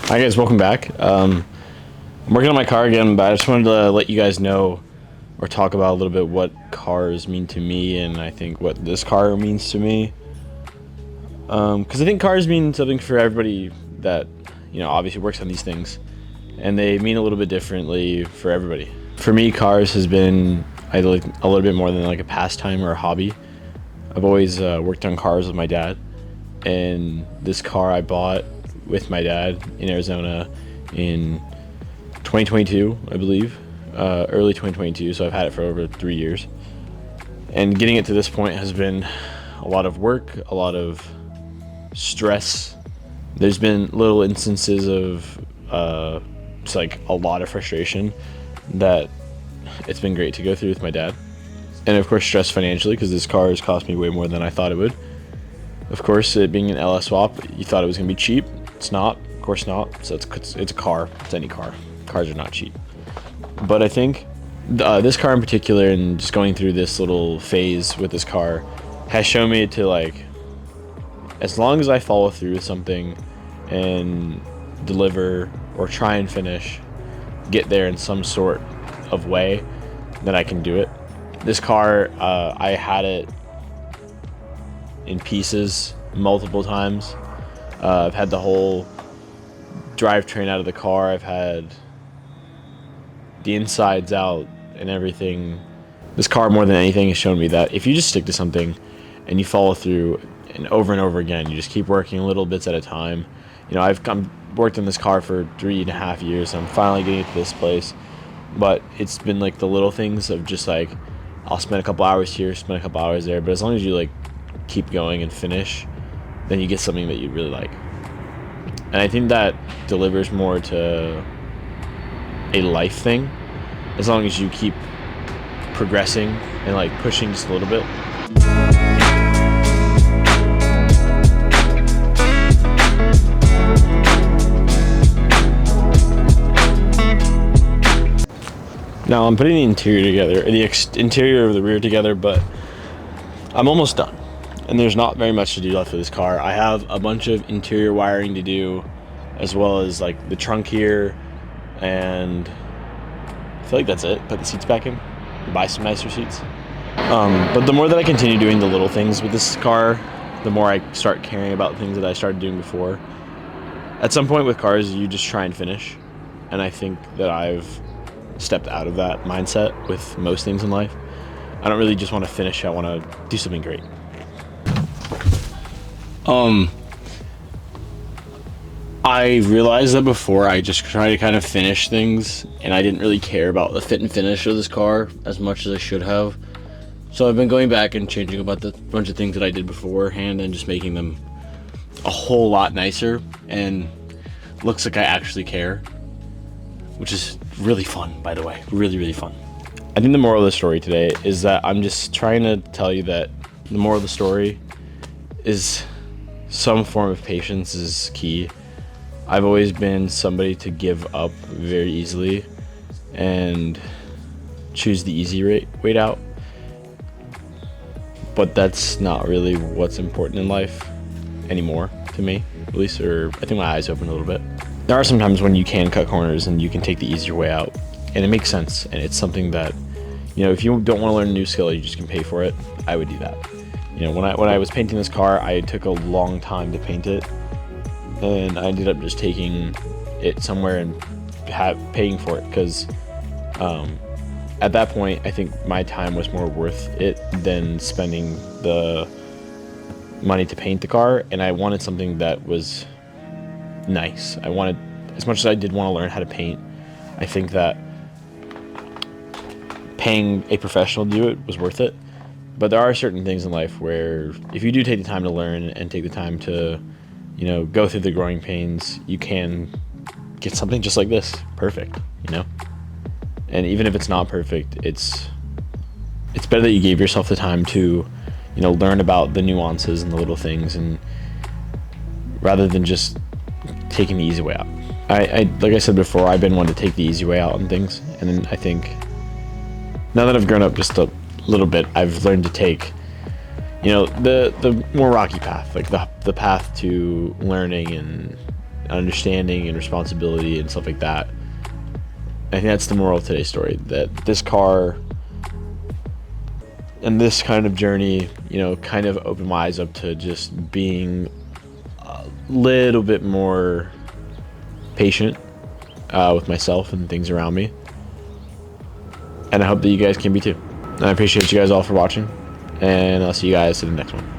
Hi guys, welcome back. I'm working on my car again, but I just wanted to let you guys know or talk about a little bit what cars mean to me, and I think what this car means to me. Because I think cars mean something for everybody that, obviously works on these things, and they mean a little bit differently for everybody. For me, cars has been a little bit more than like a pastime or a hobby. I've always worked on cars with my dad, and this car I bought with my dad in Arizona in 2022, I believe, early 2022. So I've had it for over 3 years, and getting it to this point has been a lot of work, a lot of stress. There's been little instances of just like a lot of frustration that it's been great to go through with my dad, and of course stress financially because this car has cost me way more than I thought it would. Of course, it being an LS swap, you thought it was gonna be cheap. It's not, of course not. So it's a car. It's any car. Cars are not cheap. But I think this car in particular, and just going through this little phase with this car, has shown me to like, as long as I follow through with something and deliver or try and finish, get there in some sort of way, that I can do it. This car, I had it in pieces multiple times. I've had the whole drivetrain out of the car. I've had the insides out and everything. This car, more than anything, has shown me that if you just stick to something and you follow through and over again, you just keep working little bits at a time. I've worked on this car for 3.5 years. I'm finally getting it to this place, but it's been like the little things of just like, I'll spend a couple hours here, spend a couple hours there, but as long as you like keep going and finish, then you get something that you really like. And I think that delivers more to a life thing, as long as you keep progressing and like pushing just a little bit. Now I'm putting the interior together, interior of the rear together, but I'm almost done. And there's not very much to do left with this car. I have a bunch of interior wiring to do, as well as like the trunk here, and I feel like that's it. Put the seats back in, buy some nicer seats. But the more that I continue doing the little things with this car, the more I start caring about things that I started doing before. At some point with cars, you just try and finish, and I think that I've stepped out of that mindset with most things in life. I don't really just want to finish, I want to do something great. I realized that before I just tried to kind of finish things, and I didn't really care about the fit and finish of this car as much as I should have. So I've been going back and changing about the bunch of things that I did beforehand and just making them a whole lot nicer, and looks like I actually care, which is really fun, by the way. Really fun. I think the moral of the story today is that I'm just trying to tell you that the moral of the story is some form of patience is key. I've always been somebody to give up very easily and choose the easy way out. But that's not really what's important in life anymore, to me, at least, or I think my eyes opened a little bit. There are some times when you can cut corners and you can take the easier way out, and it makes sense, and it's something that, if you don't want to learn a new skill, you just can pay for it. I would do that. When I was painting this car, I took a long time to paint it, and I ended up just taking it somewhere and paying for it, because at that point, I think my time was more worth it than spending the money to paint the car, and I wanted something that was nice. I wanted, as much as I did want to learn how to paint, I think that paying a professional to do it was worth it. But there are certain things in life where if you do take the time to learn and take the time to, go through the growing pains, you can get something just like this, perfect, And even if it's not perfect, it's better that you gave yourself the time to, learn about the nuances and the little things, and rather than just taking the easy way out. I like I said before, I've been one to take the easy way out on things, and then I think now that I've grown up just a little bit, I've learned to take, the more rocky path, like the path to learning and understanding and responsibility and stuff like that. I think that's the moral of today's story, that this car and this kind of journey, kind of opened my eyes up to just being a little bit more patient with myself and things around me. And I hope that you guys can be too. And I appreciate you guys all for watching, and I'll see you guys in the next one.